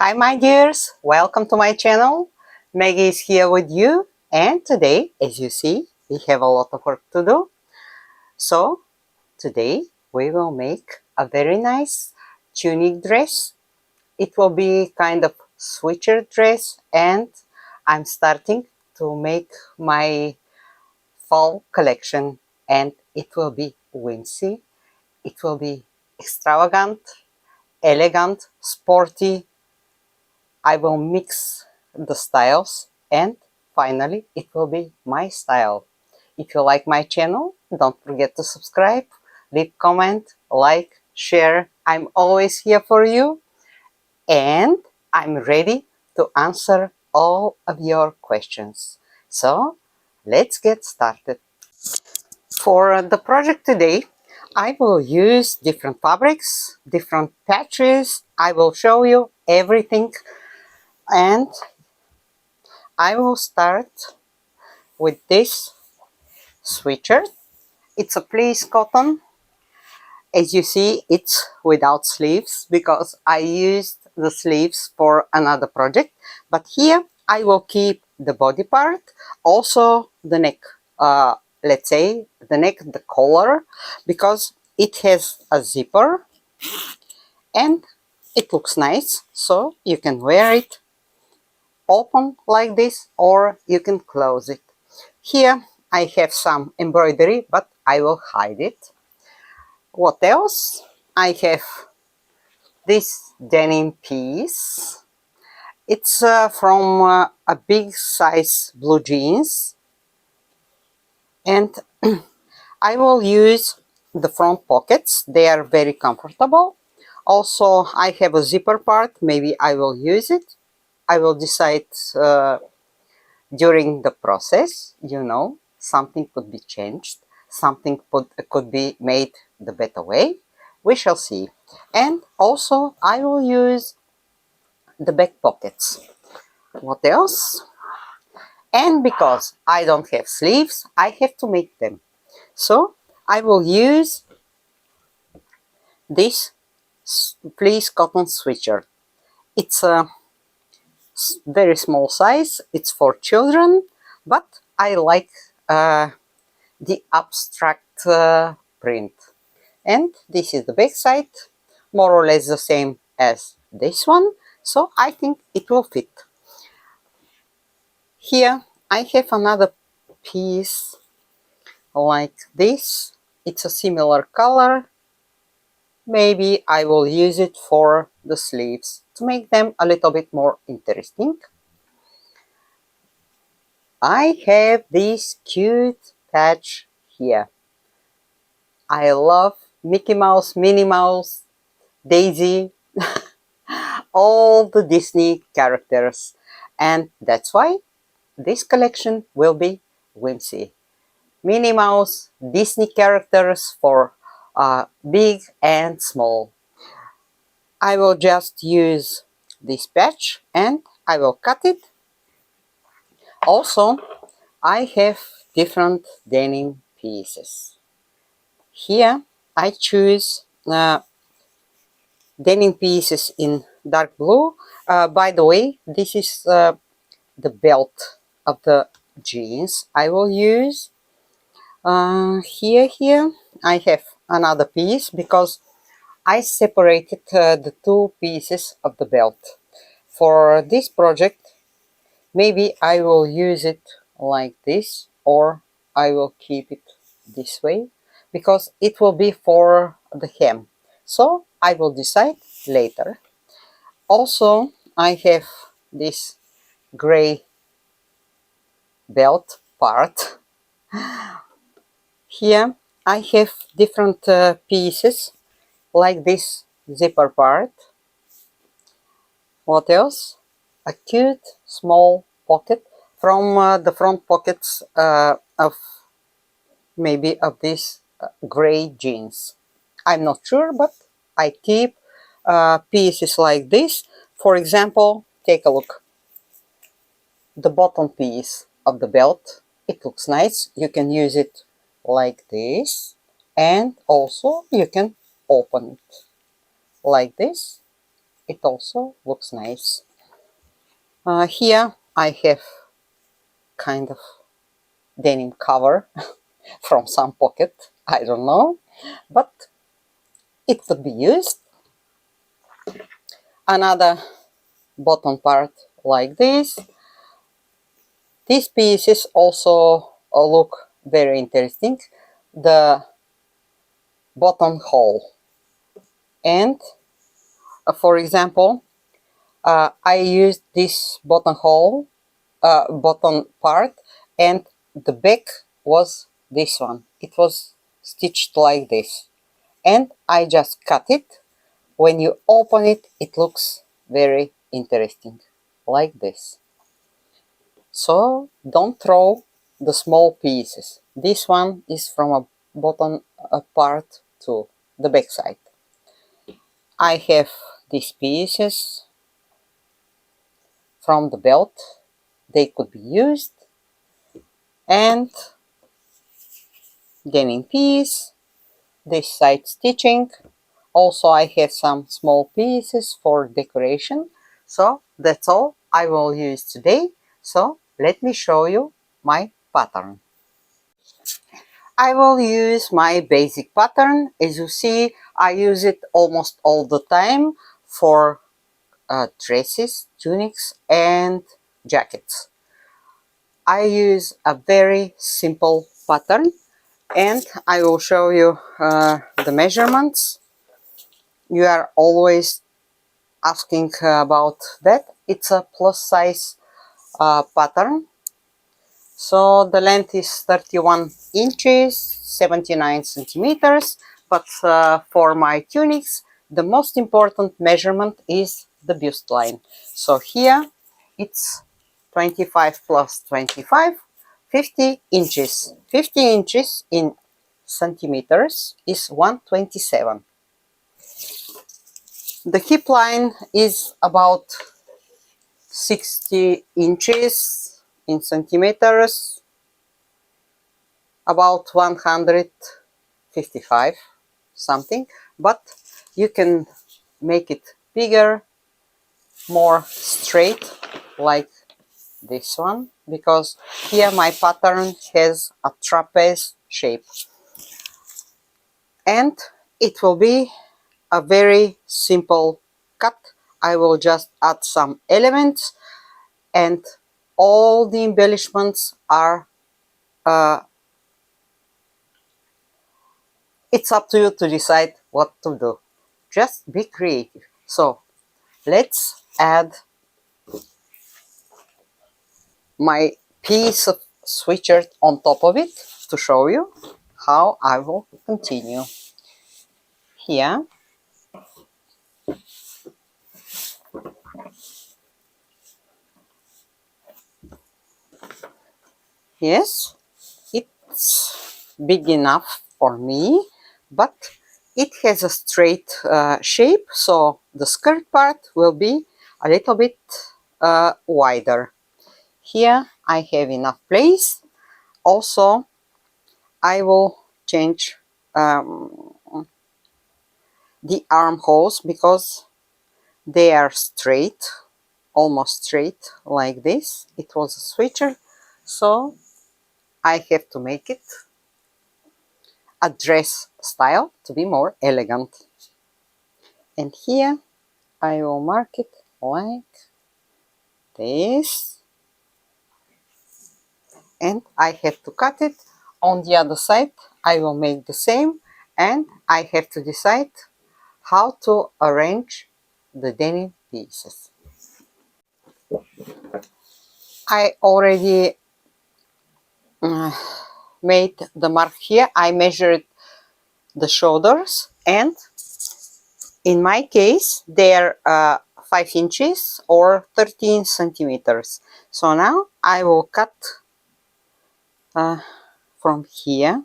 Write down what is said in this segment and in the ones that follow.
Hi my dears, welcome to my channel. Maggie is here with you, and today, as you see, we have a lot of work to do. So today we will make a very nice tunic dress. It will be kind of switcher dress, and I'm starting to make my fall collection, and it will be whimsy, it will be extravagant, elegant, sporty. I will mix the styles, and finally it will be my style. If you like my channel, don't forget to subscribe, leave comment, like, share. I'm always here for you, and I'm ready to answer all of your questions. So let's get started. For the project today, I will use different fabrics, different patches. I will show you everything, and I will start with this sweatshirt. It's a fleece cotton. As you see, it's without sleeves because I used the sleeves for another project. But here I will keep the body part, also the neck. Let's say the neck, the collar, because it has a zipper and it looks nice. So you can wear it open like this, or you can close it. Here I have some embroidery, but I will hide it. What else? I have this denim piece. It's from a big size blue jeans, and I will use the front pockets. They are very comfortable. Also, I have a zipper part. Maybe I will use it. I will decide during the process. Something could be changed, something could be made the better way. We shall see. And also I will use the back pockets. What else? And because I don't have sleeves, I have to make them. So I will use this fleece cotton sweatshirt. It's a very small size. It's for children, but I like the abstract print. And this is the back side, more or less the same as this one, so I think it will fit. Here I have another piece like this. It's a similar color. Maybe I will use it for the sleeves to make them a little bit more interesting. I have this cute patch here. I love Mickey Mouse, Minnie Mouse, Daisy, all the Disney characters, and that's why this collection will be whimsy. Minnie Mouse, Disney characters for big and small. I will just use this patch and I will cut it. Also, I have different denim pieces. Here I choose denim pieces in dark blue. By the way, this is the belt of the jeans I will use. Here I have another piece because I separated the two pieces of the belt. For this project, maybe I will use it like this, or I will keep it this way because it will be for the hem. So I will decide later. Also, I have this gray belt part. Here I have different pieces like this zipper part. What else? A cute small pocket from the front pockets of maybe of these gray jeans. I'm not sure, but I keep pieces like this. For example, take a look. The bottom piece of the belt, it looks nice. You can use it like this, and also you can open it like this, it also looks nice. Here I have kind of denim cover from some pocket, I don't know, but it could be used. Another bottom part like this. These pieces also look very interesting. The buttonhole, and for example, I used this buttonhole, button part, and the back was this one. It was stitched like this, and I just cut it. When you open it, it looks very interesting, like this. So don't throw the small pieces. This one is from a bottom part to the back side. I have these pieces from the belt. They could be used. And denim piece, this side stitching. Also I have some small pieces for decoration. So that's all I will use today. So let me show you my pattern. I will use my basic pattern. As you see, I use it almost all the time for dresses, tunics, and jackets. I use a very simple pattern, and I will show you the measurements. You are always asking about that. It's a plus size pattern. So the length is 31 inches, 79 centimeters, but for my tunics, the most important measurement is the bust line. So here it's 25 plus 25, 50 inches. 50 inches in centimeters is 127. The hip line is about 60 inches in centimeters, about 155 something, but you can make it bigger, more straight, like this one, because here my pattern has a trapeze shape, and it will be a very simple cut. I will just add some elements, and all the embellishments are it's up to you to decide what to do. Just be creative. So let's add my piece of sweatshirt on top of it to show you how I will continue. Here, yes, it's big enough for me, but it has a straight shape, so the skirt part will be a little bit wider. Here I have enough place. Also, I will change the armholes because they are straight, almost straight like this. It was a switcher, so I have to make it a dress style to be more elegant. And here I will mark it like this, and I have to cut it. On the other side I will make the same, and I have to decide how to arrange the denim pieces. I already made the mark here. I measured the shoulders, and in my case they're 5 inches or 13 centimeters. So now I will cut from here,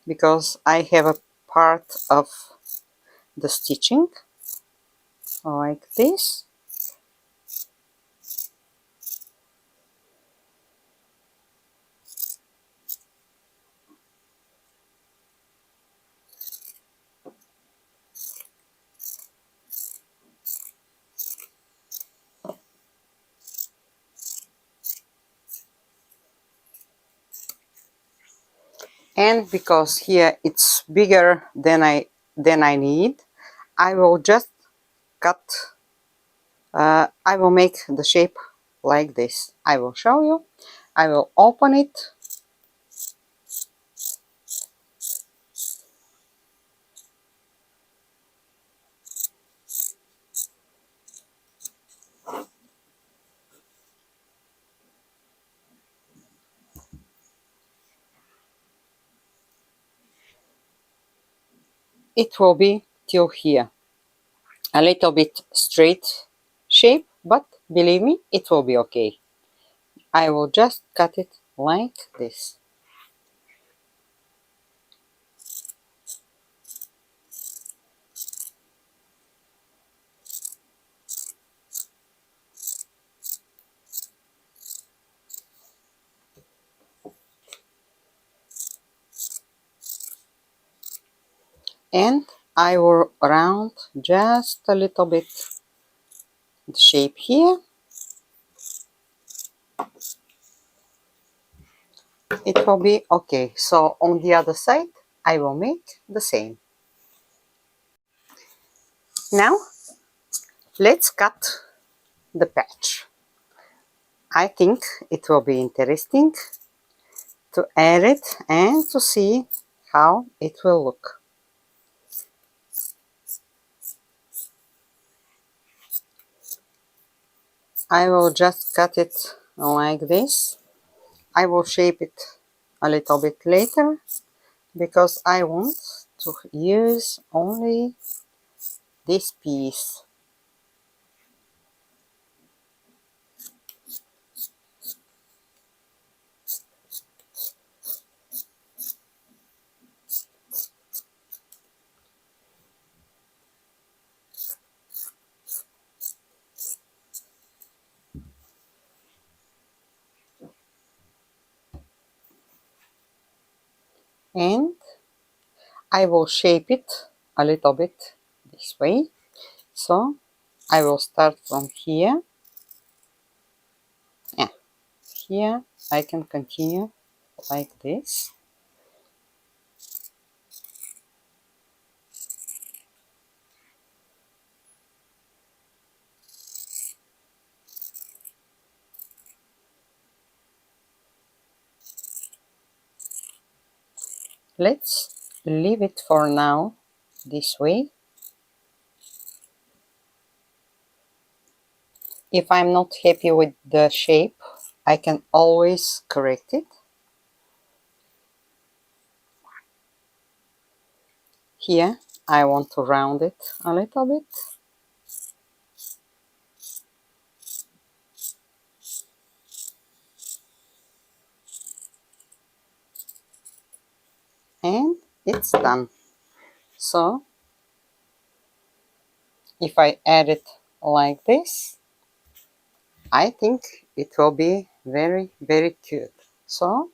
because I have a part of the stitching like this. And because here it's bigger than I need, I will just cut, I will make the shape like this. I will show you. I will open it. It will be till here. A little bit straight shape, but believe me, it will be okay. I will just cut it like this. And I will round just a little bit the shape here. It will be okay. So on the other side, I will make the same. Now, let's cut the patch. I think it will be interesting to add it and to see how it will look. I will just cut it like this. I will shape it a little bit later because I want to use only this piece. And I will shape it a little bit this way. So I will start from here. Yeah, here I can continue like this. Let's leave it for now this way. If I'm not happy with the shape, I can always correct it. Here I want to round it a little bit. And it's done. So if I add it like this, I think it will be very, very cute. So,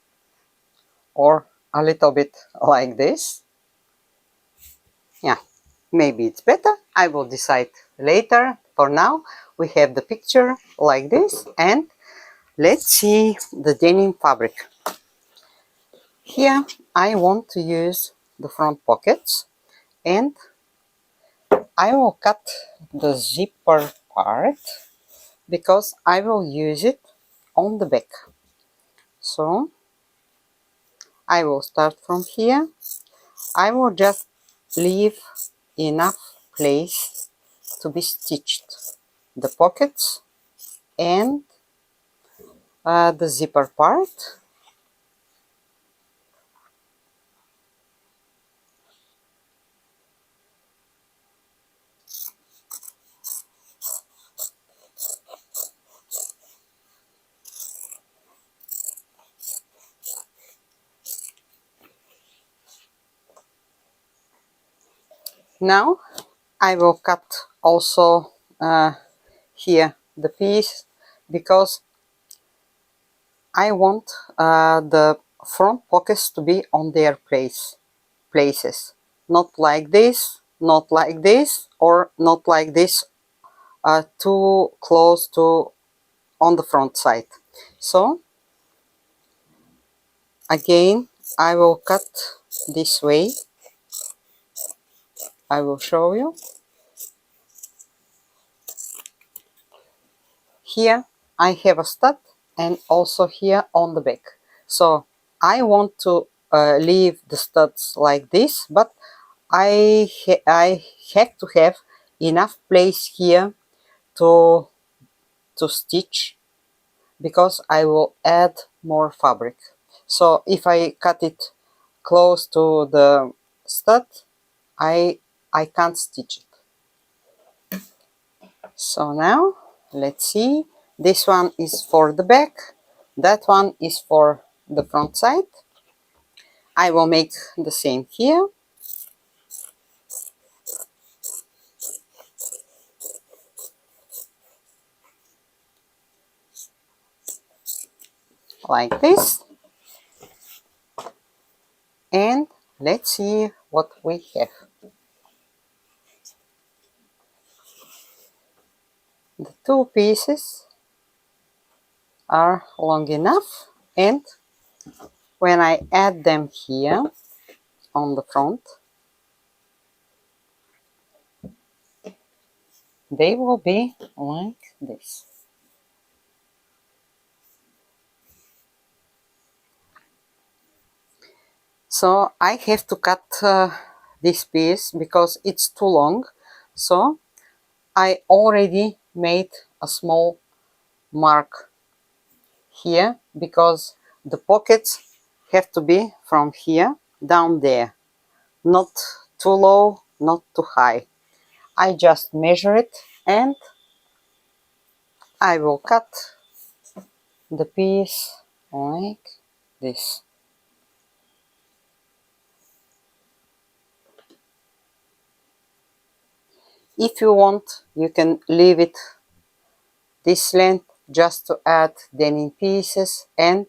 or a little bit like this. Yeah, maybe it's better. I will decide later. For now, we have the picture like this, and let's see the denim fabric. Here I want to use the front pockets, and I will cut the zipper part because I will use it on the back. So I will start from here. I will just leave enough place to be stitched the pockets and the zipper part. Now I will cut also here the piece because I want the front pockets to be on their places, not like this, not like this, or not like this, too close to on the front side. So again I will cut this way. I will show you. Here I have a stud and also here on the back. So I want to leave the studs like this, but I have to have enough place here to stitch, because I will add more fabric. So if I cut it close to the stud, I can't stitch it. So now let's see. This one is for the back, that one is for the front side. I will make the same here. Like this. And let's see what we have. The two pieces are long enough, and when I add them here on the front, they will be like this. So I have to cut this piece because it's too long. So I already made a small mark here, because the pockets have to be from here down there, not too low, not too high. I just measure it and I will cut the piece like this. If you want, you can leave it this length just to add denim pieces and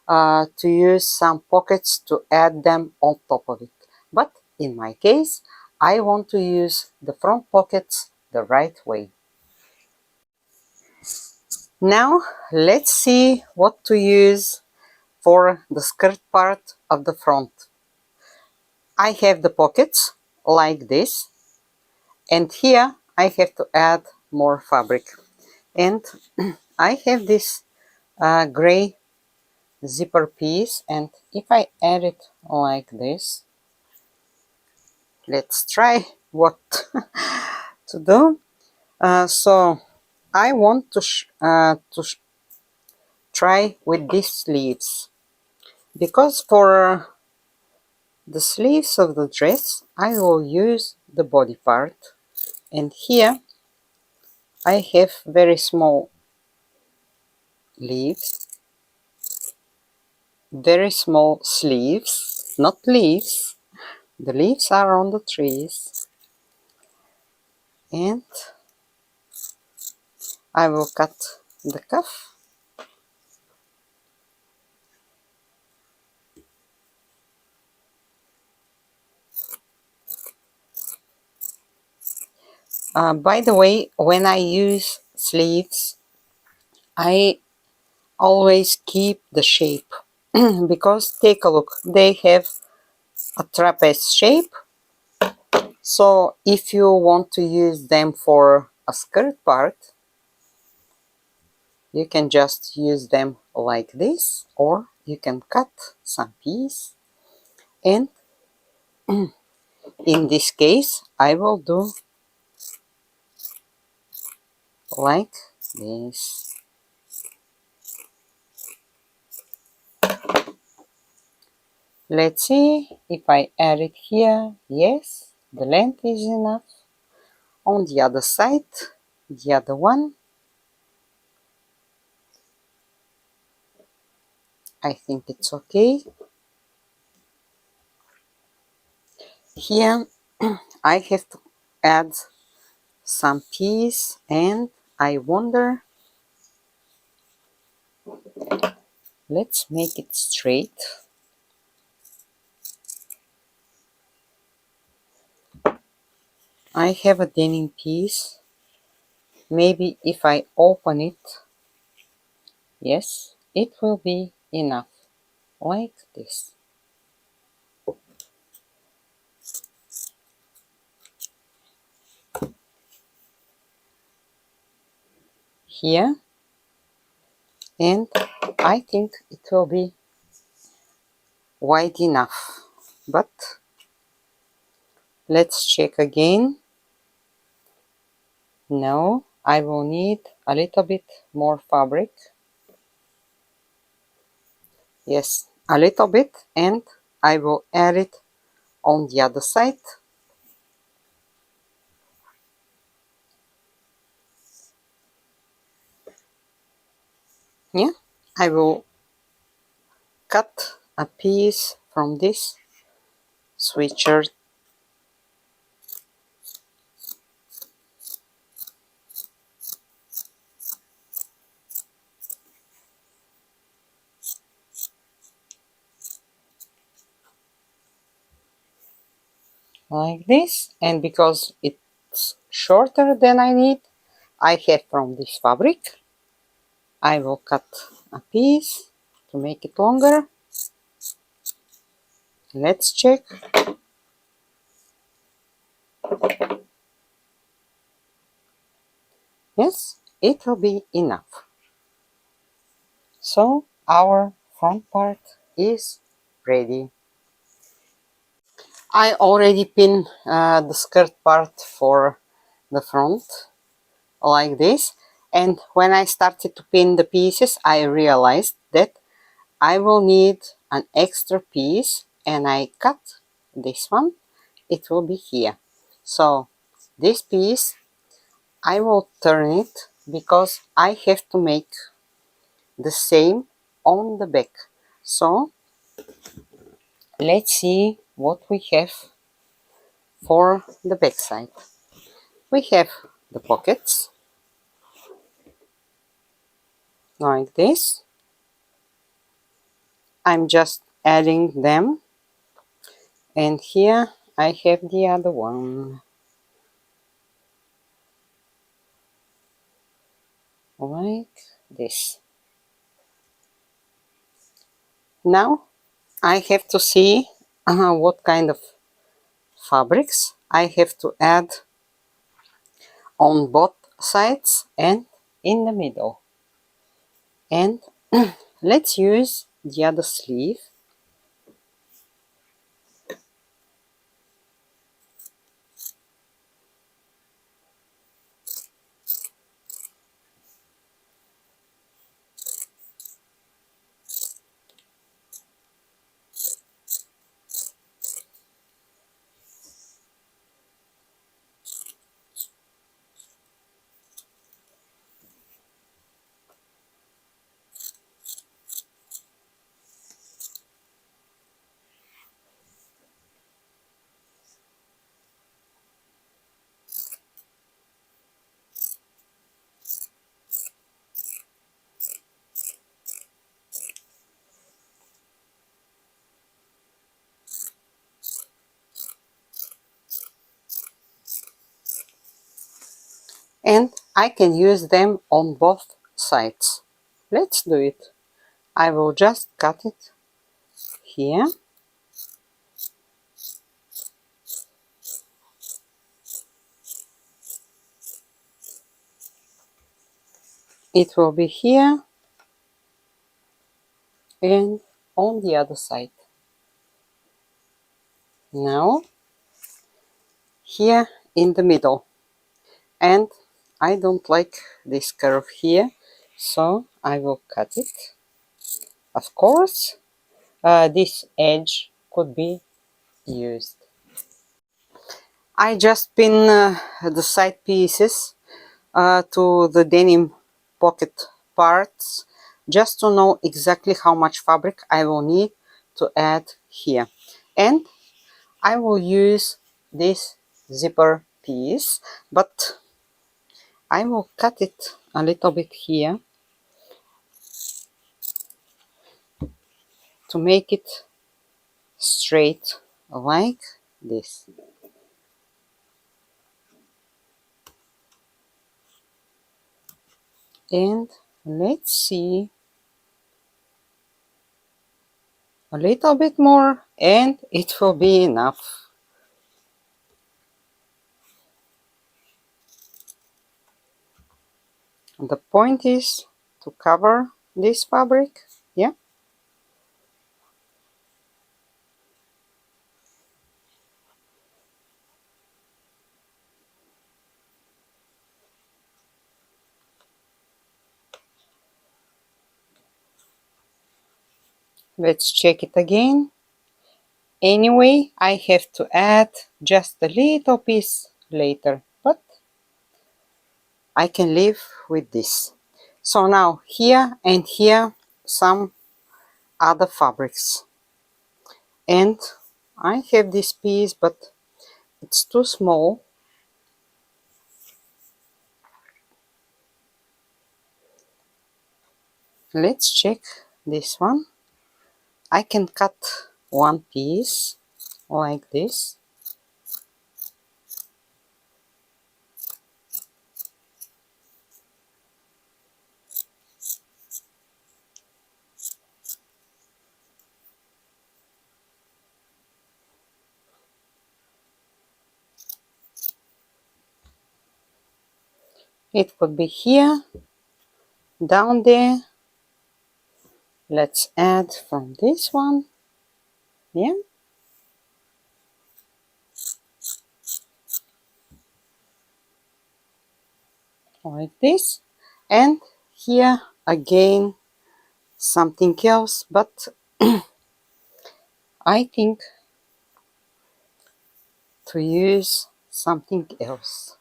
to use some pockets to add them on top of it. But in my case, I want to use the front pockets the right way. Now let's see what to use for the skirt part of the front. I have the pockets like this, and here I have to add more fabric. And I have this gray zipper piece, and if I add it like this, let's try what to do. So I want to try with these sleeves, because for the sleeves of the dress I will use the body part, and here I have very small leaves, very small sleeves, not leaves. The leaves are on the trees, and I will cut the cuff. By the way, when I use sleeves, I always keep the shape because take a look, they have a trapeze shape. So if you want to use them for a skirt part, you can just use them like this, or you can cut some piece, and in this case I will do like this. Let's see if I add it here. Yes, the length is enough. On the other side, the other one, I think it's okay. Here I have to add some piece, and I wonder, let's make it straight. I have a denim piece. Maybe if I open it, yes, it will be enough, like this. here, and I think it will be wide enough, but let's check again. No, I will need a little bit more fabric. Yes, a little bit, and I will add it on the other side. Yeah, I will cut a piece from this sweatshirt like this, and because it's shorter than I need, I have from this fabric, I will cut a piece to make it longer. Let's check. Yes, it will be enough. So our front part is ready. I already pinned the skirt part for the front like this, and when I started to pin the pieces, I realized that I will need an extra piece, and I cut this one. It will be here. So this piece I will turn it because I have to make the same on the back. So let's see what we have for the back side. We have the pockets like this. I'm just adding them, and here I have the other one like this. Now I have to see what kind of fabrics I have to add on both sides and in the middle. And let's use the other sleeve. And I can use them on both sides. Let's do it. I will just cut it here. It will be here and on the other side. Now here in the middle, and I don't like this curve here, so I will cut it. Of course, this edge could be used. I just pin the side pieces to the denim pocket parts just to know exactly how much fabric I will need to add here. And I will use this zipper piece, but I will cut it a little bit here to make it straight like this. And let's see, a little bit more and it will be enough. The point is to cover this fabric, yeah. Let's check it again. Anyway, I have to add just a little piece later, but I can live with this. So now here and here some other fabrics, and I have this piece but it's too small. Let's check this one. I can cut one piece like this. It could be here, down there. Let's add from this one, yeah, like this. And here again something else, but I think to use something else.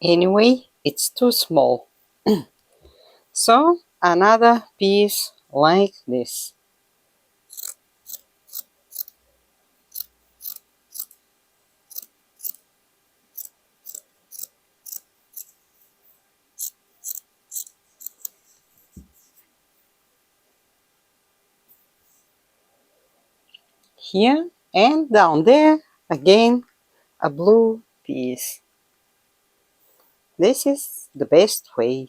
Anyway, it's too small. So another piece like this. Here and down there again a blue piece. This is the best way.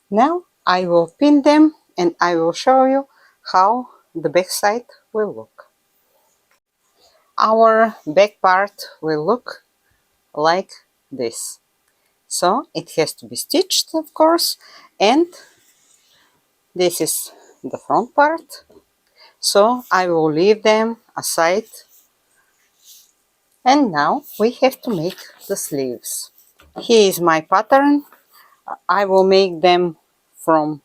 Now I will pin them and I will show you how the back side will look. Our back part will look like this. So it has to be stitched, of course, and this is the front part. So I will leave them aside. And now we have to make the sleeves. Here is my pattern. I will make them from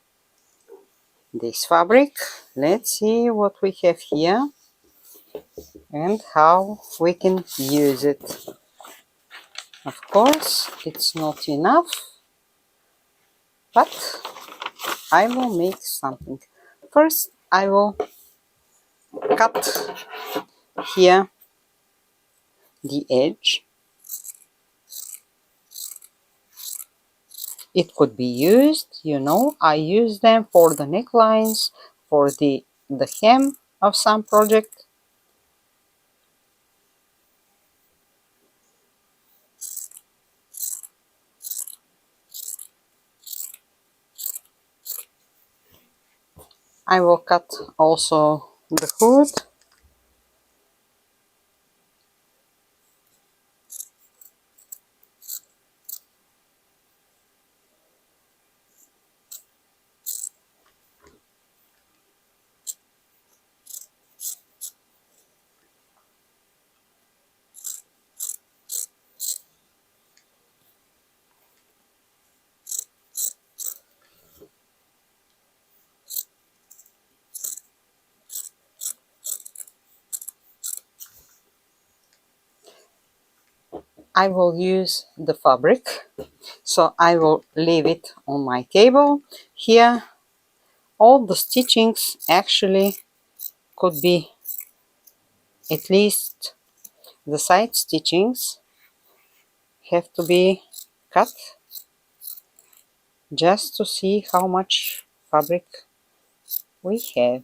this fabric. Let's see what we have here and how we can use it. Of course, it's not enough, but I will make something. First, I will cut here the edge. It could be used, you know, I use them for the necklines, for the hem of some project. I will cut also the hood. I will use the fabric, so I will leave it on my table. Here all the stitchings actually could be at least the side stitchings have to be cut just to see how much fabric we have.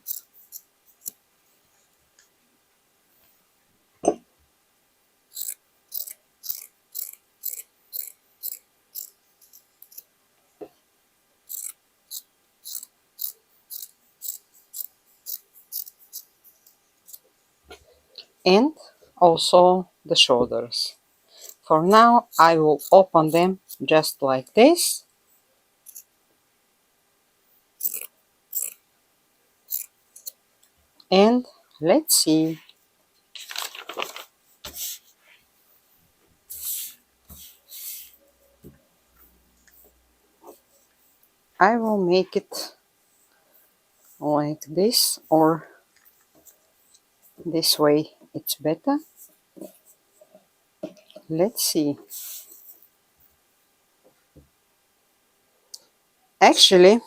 and also the shoulders. For now, I will open them just like this. And let's see. I will make it like this, or this way it's better. Let's see. Actually,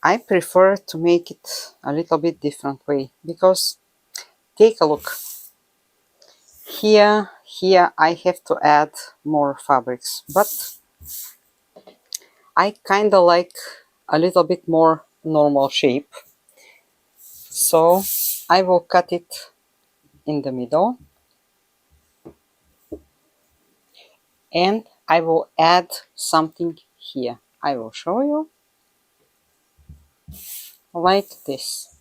I prefer to make it a little bit different way, because take a look. Here I have to add more fabrics, but I kind of like a little bit more normal shape. So I will cut it in the middle, and I will add something here. I will show you, like this.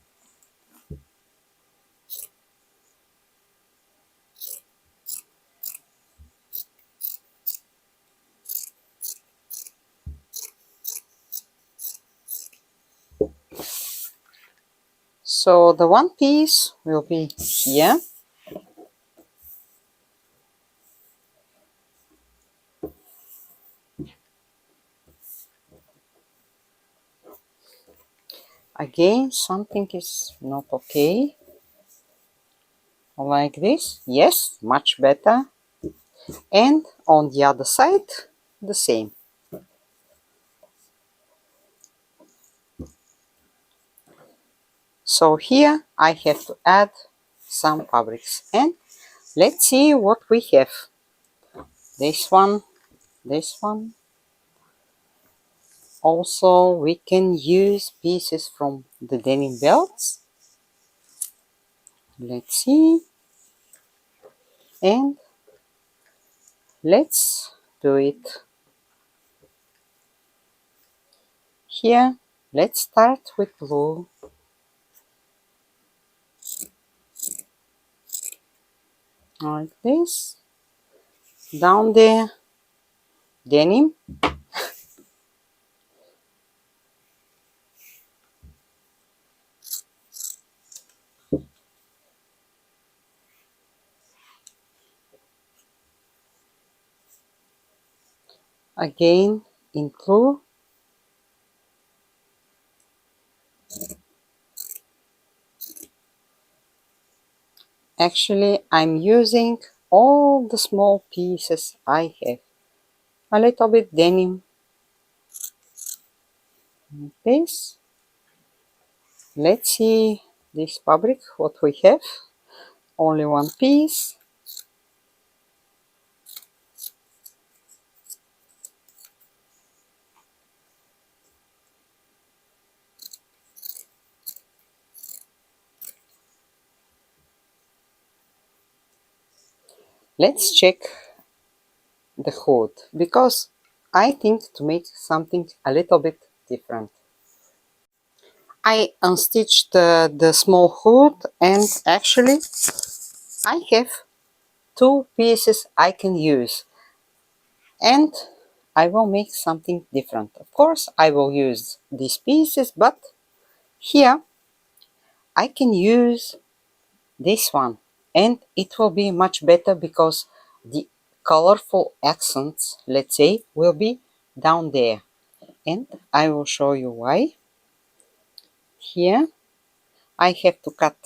So the one piece will be here. Again, something is not okay. Like this. Yes, much better. And on the other side, the same. So here I have to add some fabrics, and let's see what we have. This one, this one. Also, we can use pieces from the denim belts. Let's see. And let's do it. Here, let's start with blue. Like this. Down the denim. Again in blue. Actually, I'm using all the small pieces I have. A little bit denim, like this. Let's see this fabric, what we have. Only one piece. Let's check the hood, because I think to make something a little bit different. I unstitched the small hood, and actually I have two pieces I can use, and I will make something different. Of course, I will use these pieces, but here I can use this one, and it will be much better because the colorful accents, let's say, will be down there, and I will show you why. Here I have to cut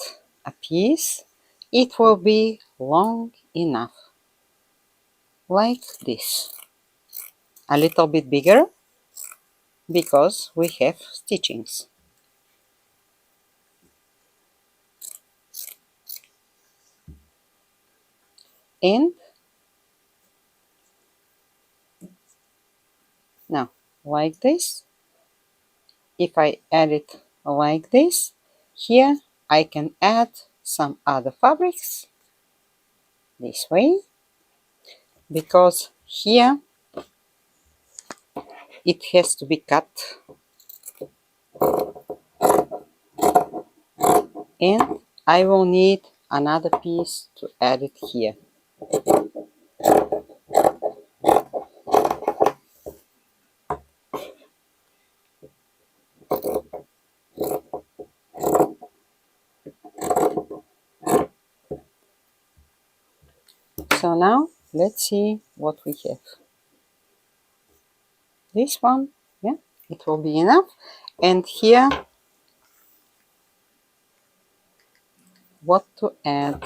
a piece. It will be long enough, like this. A little bit bigger because we have stitchings. And now, like this. If I add it like this, here I can add some other fabrics this way, because here it has to be cut, and I will need another piece to add it here. So now let's see what we have. This one, yeah, it will be enough. And here, what to add?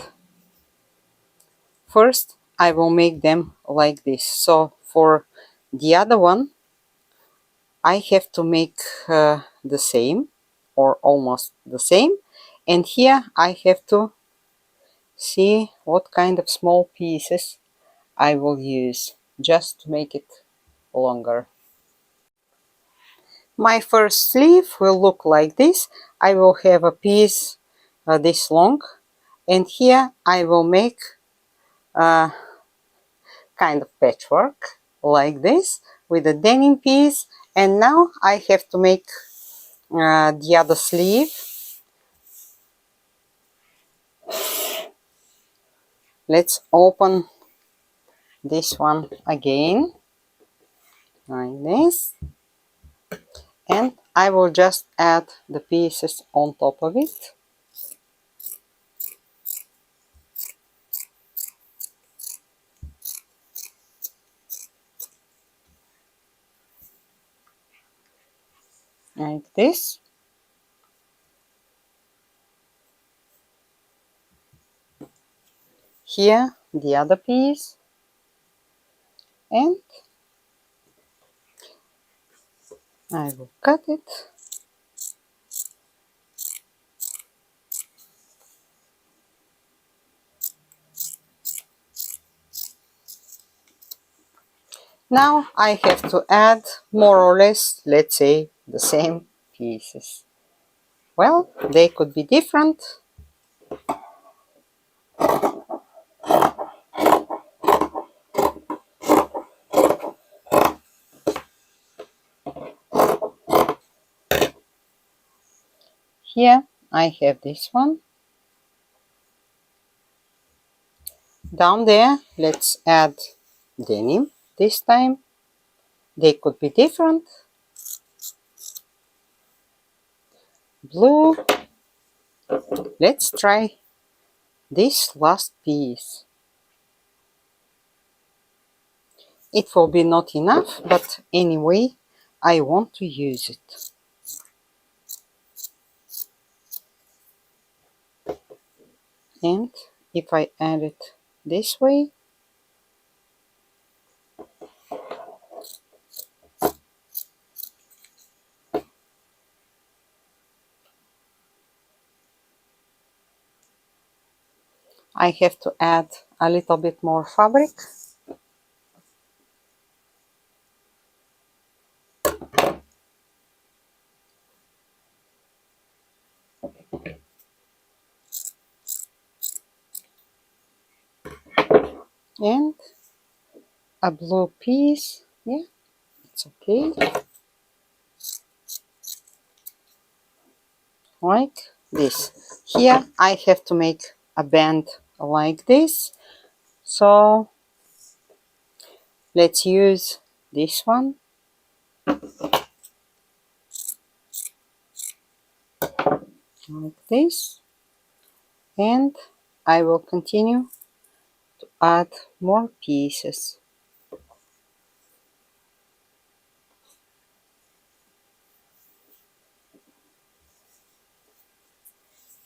First, I will make them like this. So for the other one, I have to make the same or almost the same. And here I have to see what kind of small pieces I will use just to make it longer. My first sleeve will look like this. I will have a piece this long, and here I will make a kind of patchwork like this with a denim piece. And now I have to make the other sleeve. Let's open this one again like this, and I will just add the pieces on top of it. Like this. Here the other piece, and I will cut it. Now I have to add more or less, let's say, the same pieces. Well, they could be different. Here I have this one. Down there, let's add denim this time. They could be different. Blue. Let's try this last piece. It will be not enough, but anyway, I want to use it. And if I add it this way, I have to add a little bit more fabric. And a blue piece, yeah, it's okay. Like this. Here I have to make a band like this. So let's use this one. Like this. And I will continue to add more pieces.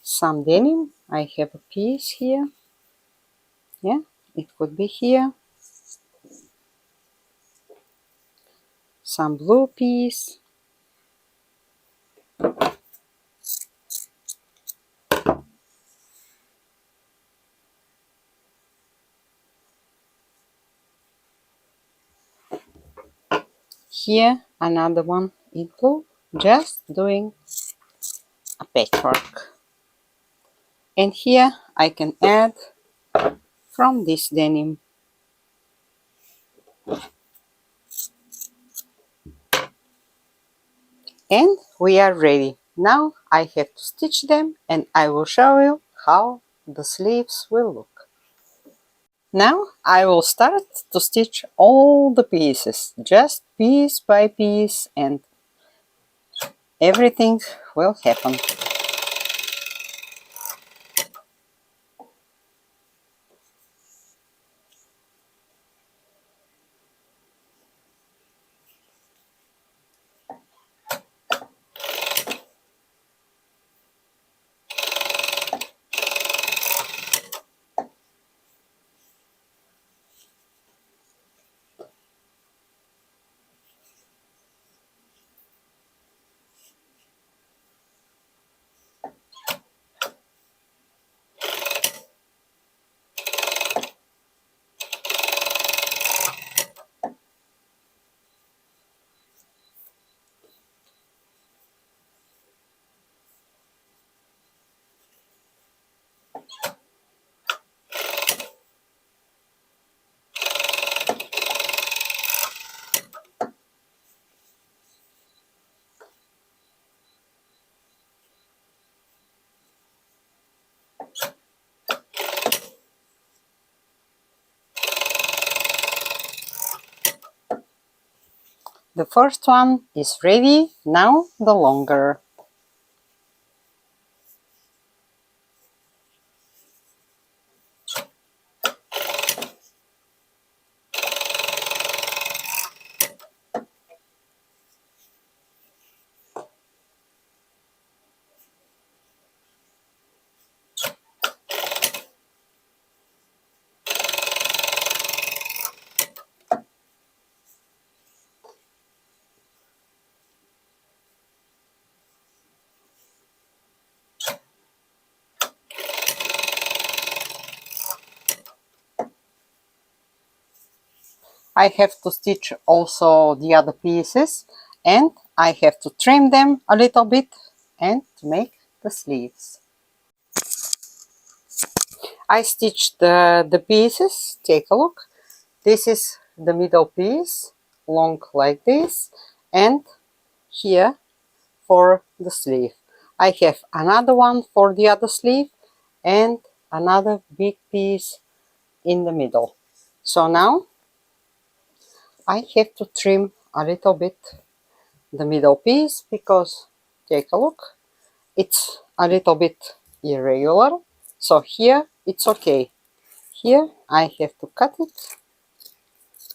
Some denim, I have a piece here. Yeah, it could be here. Some blue piece. Here another one in blue, just doing a patchwork. And here I can add from this denim. And we are ready. Now I have to stitch them, and I will show you how the sleeves will look. Now I will start to stitch all the pieces, just piece by piece, and everything will happen. The first one is ready, now the longer. I have to stitch also the other pieces, and I have to trim them a little bit and to make the sleeves. I stitched the pieces, take a look. This is the middle piece, long like this, and here for the sleeve. I have another one for the other sleeve and another big piece in the middle. So now I have to trim a little bit the middle piece because, take a look, it's a little bit irregular. So here it's okay. Here I have to cut it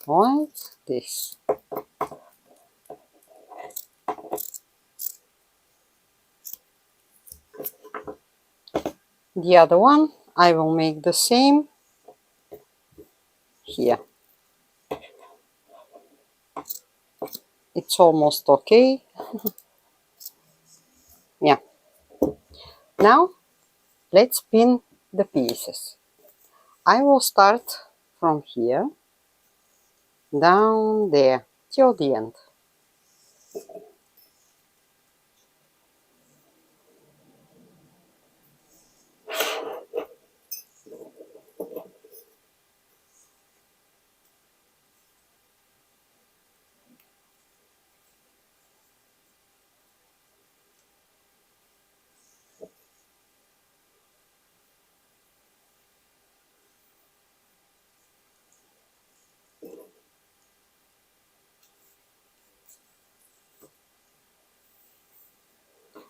like this. The other one I will make the same here. It's almost okay. Yeah. Now let's pin the pieces. I will start from here down there till the end.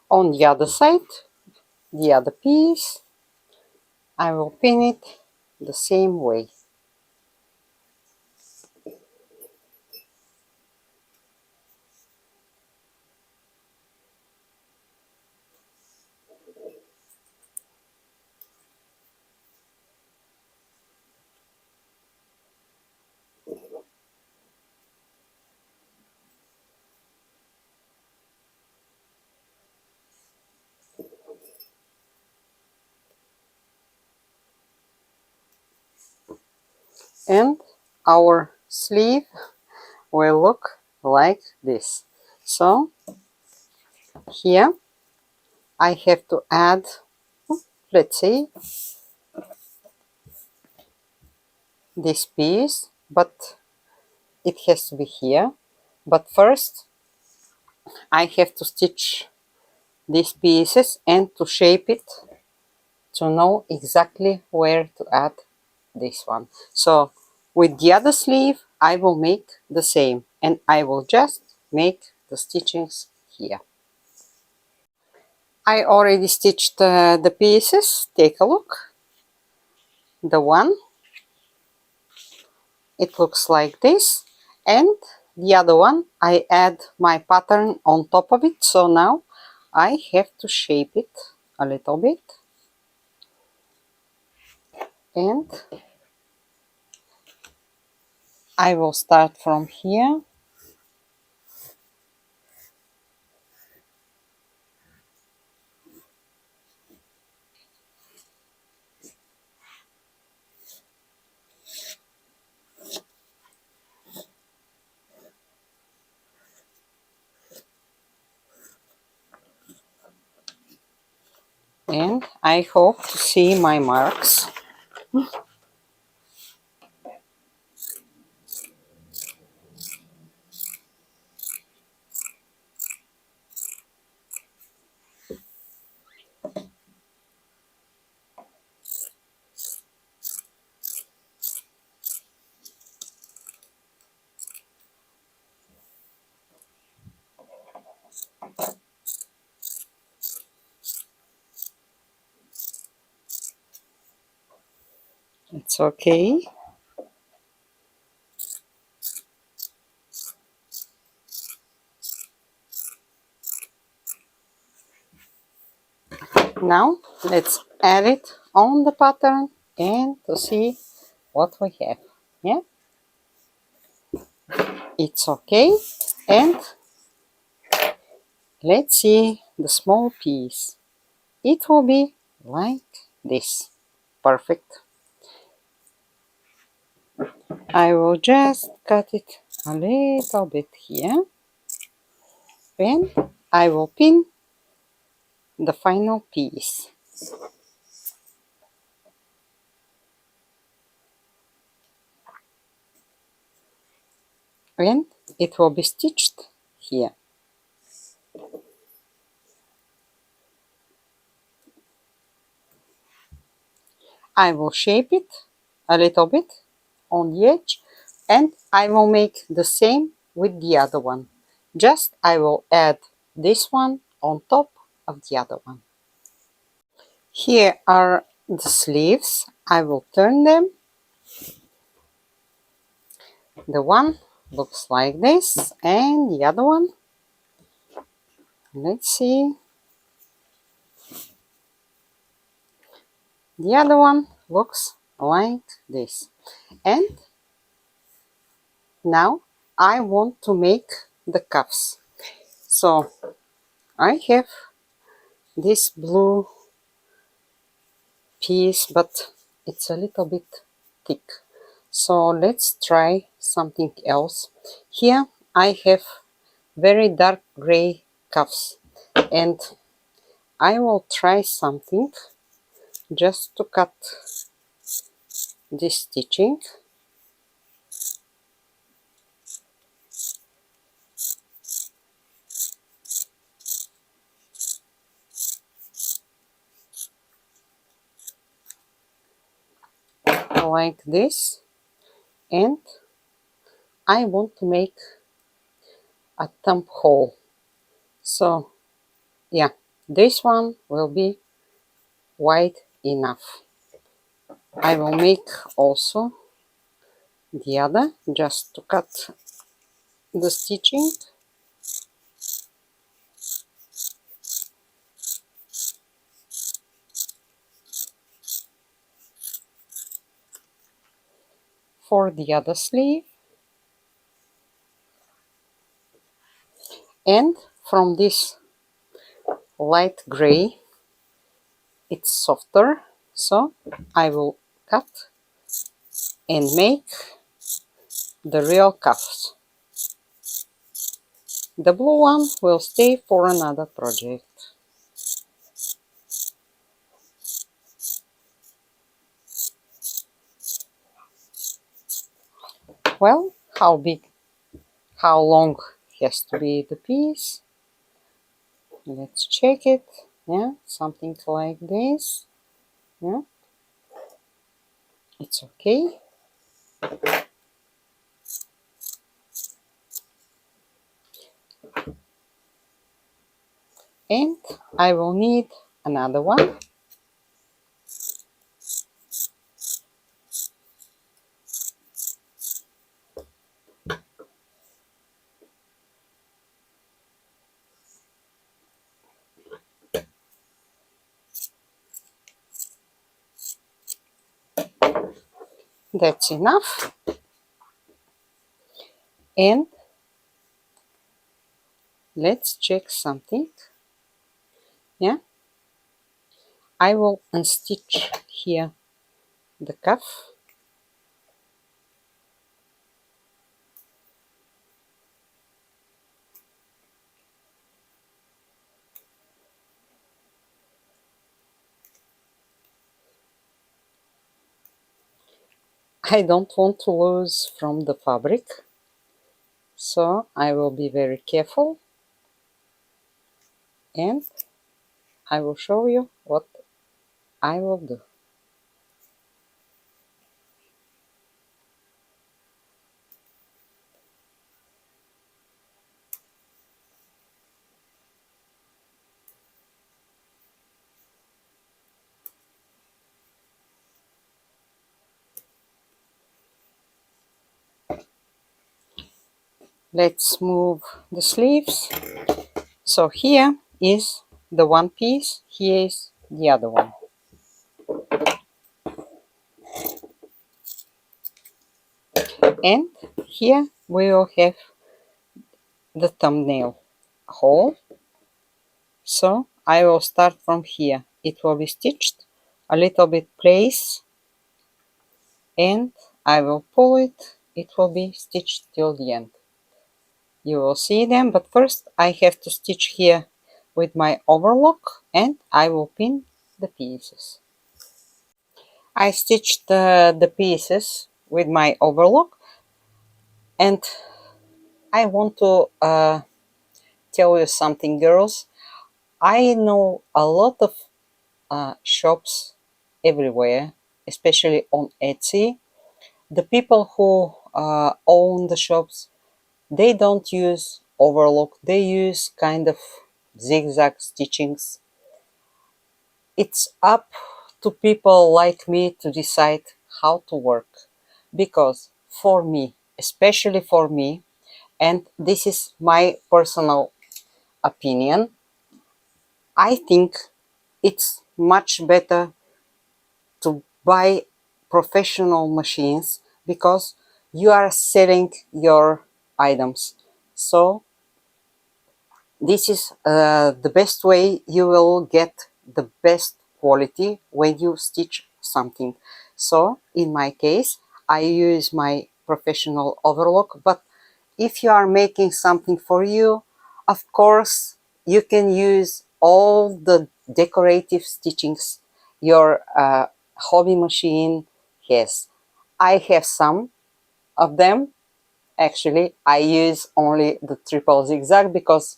On the other side, the other piece, I will pin it the same way. And our sleeve will look like this. So here I have to add, let's say, this piece, but it has to be here. But first I have to stitch these pieces and to shape it to know exactly where to add this one. So with the other sleeve I will make the same, and I will just make the stitchings here. I already stitched the pieces. Take a look. The one, it looks like this, and the other one I add my pattern on top of it. So now I have to shape it a little bit, and I will start from here. And I hope to see my marks. It's okay. Now let's add it on the pattern and to see what we have. Yeah, it's okay. And let's see the small piece. It will be like this. Perfect. I will just cut it a little bit here, and I will pin the final piece. And it will be stitched here. I will shape it a little bit on the edge, and I will make the same with the other one. Just I will add this one on top of the other one. Here are the sleeves. I will turn them. The one looks like this, and the other one, let's see, the other one looks like this. And now I want to make the cuffs. So I have this blue piece, but it's a little bit thick. So let's try something else. Here I have very dark gray cuffs, and I will try something just to cut this stitching. Like this, and I want to make a thumb hole. So yeah, this one will be wide enough. I will make also the other just to cut the stitching. For the other sleeve, and from this light gray it's softer, so I will cut and make the real cuffs. The blue one will stay for another project. Well, how big, how long has to be the piece? Let's check it. Yeah, something like this. Yeah, it's okay. And I will need another one. That's enough. And let's check something. Yeah, I will unstitch here the cuff. I don't want to lose from the fabric, so I will be very careful, and I will show you what I will do. Let's move the sleeves. So here is the one piece, here is the other one. And here we will have the thumbnail hole. So I will start from here. It will be stitched a little bit place, and I will pull it. It will be stitched till the end. You will see them, but first I have to stitch here with my overlock, and I will pin the pieces. I stitched the pieces with my overlock, and I want to tell you something, girls. I know a lot of shops everywhere, especially on Etsy. The people who own the shops, they don't use overlock, they use kind of zigzag stitchings. It's up to people like me to decide how to work, because for me, especially for me, and this is my personal opinion, I think it's much better to buy professional machines, because you are selling your items. So this is the best way you will get the best quality when you stitch something. So in my case, I use my professional overlock, but if you are making something for you, of course you can use all the decorative stitchings your hobby machine has. I have some of them. Actually, I use only the triple zigzag because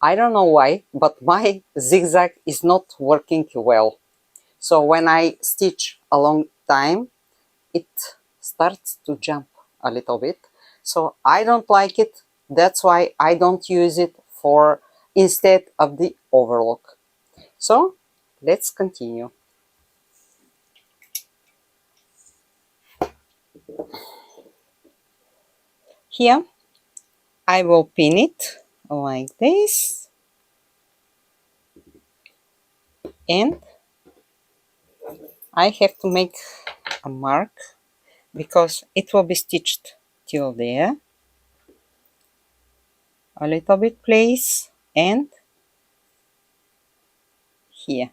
I don't know why, but my zigzag is not working well. So when I stitch a long time, it starts to jump a little bit. So I don't like it. That's why I don't use it for instead of the overlock. So let's continue. Here I will pin it like this, and I have to make a mark because it will be stitched till there. A little bit place, and here.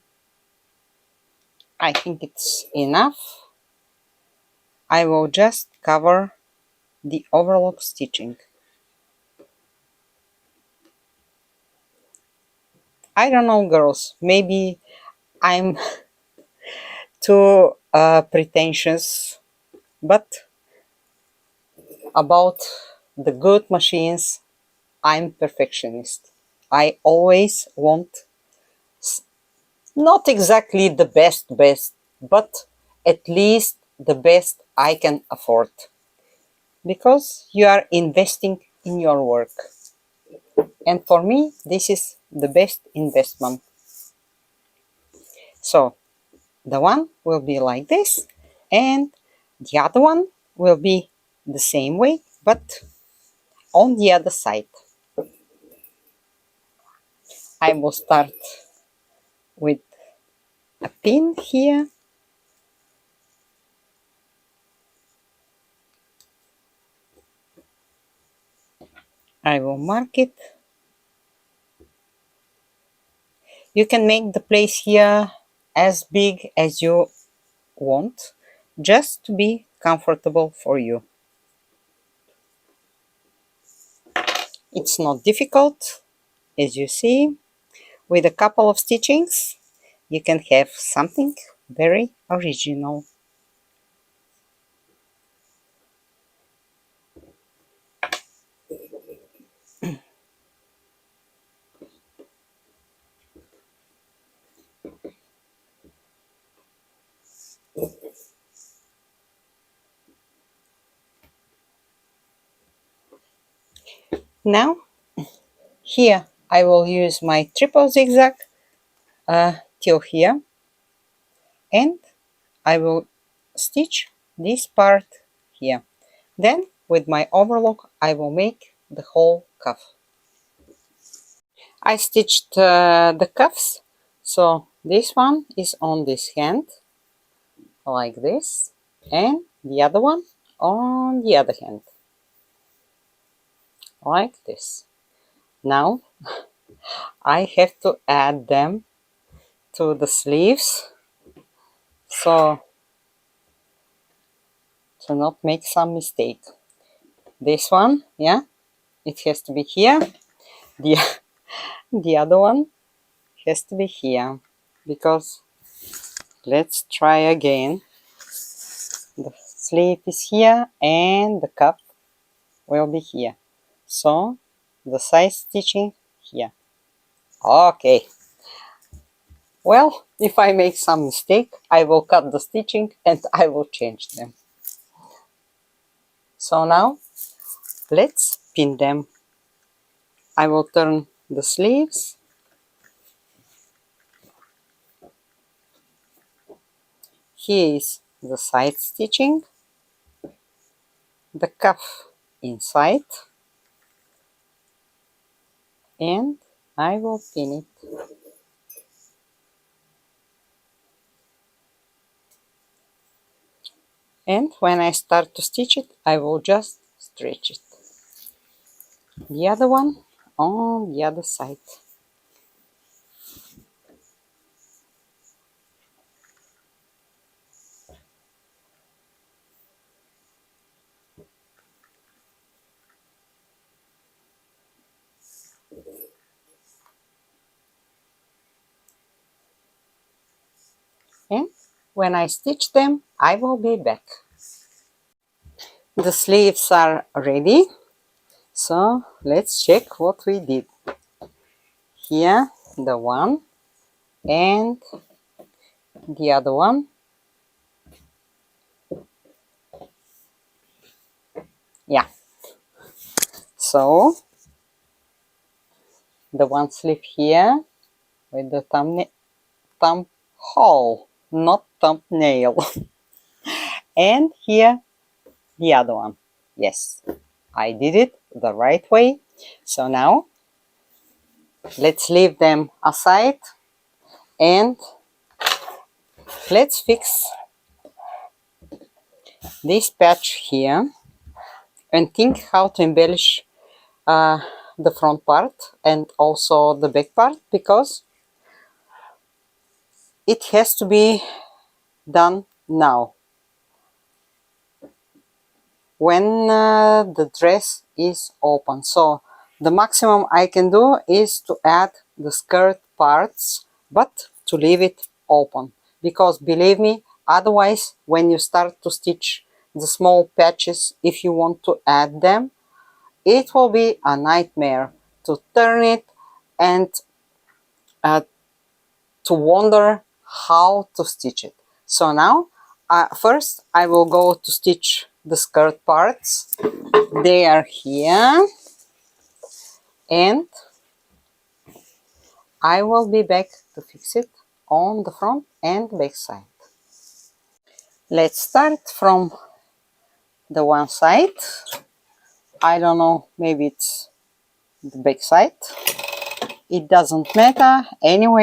I think it's enough. I will just cover the overlock stitching. I don't know, girls, maybe I'm too pretentious, but about the good machines, I'm perfectionist. I always want Not exactly the best, but at least the best I can afford, because you are investing in your work. And for me, this is the best investment. So the one will be like this, and the other one will be the same way, but on the other side. I will start with a pin here. I will mark it. You can make the place here as big as you want, just to be comfortable for you. It's not difficult, as you see. With a couple of stitchings, you can have something very original. Now, here I will use my triple zigzag till here, and I will stitch this part here. Then with my overlock I will make the whole cuff. I stitched the cuffs, so this one is on this hand like this, and the other one on the other hand like this. Now I have to add them to the sleeves, so to not make some mistake. This one, yeah, it has to be here. The, the other one has to be here, because let's try again. The sleeve is here and the cuff will be here. So the side stitching here. Okay. Well, if I make some mistake, I will cut the stitching and I will change them. So now let's pin them. I will turn the sleeves. Here is the side stitching, the cuff inside, and I will pin it. And when I start to stitch it, I will just stretch it. The other one on the other side. And when I stitch them, I will be back. The sleeves are ready, so let's check what we did. Here the one and the other one. Yeah, so the one sleeve here with the thumb hole, not thumbnail. And here the other one. Yes, I did it the right way. So now let's leave them aside and let's fix this patch here and think how to embellish the front part and also the back part, because it has to be done now when the dress is open. So the maximum I can do is to add the skirt parts, but to leave it open, because believe me, otherwise when you start to stitch the small patches, if you want to add them, it will be a nightmare to turn it and to wonder how to stitch it. So now first I will go to stitch the skirt parts. They are here, and I will be back to fix it on the front and back side. Let's start from the one side. I don't know, maybe it's the back side. It doesn't matter anyway.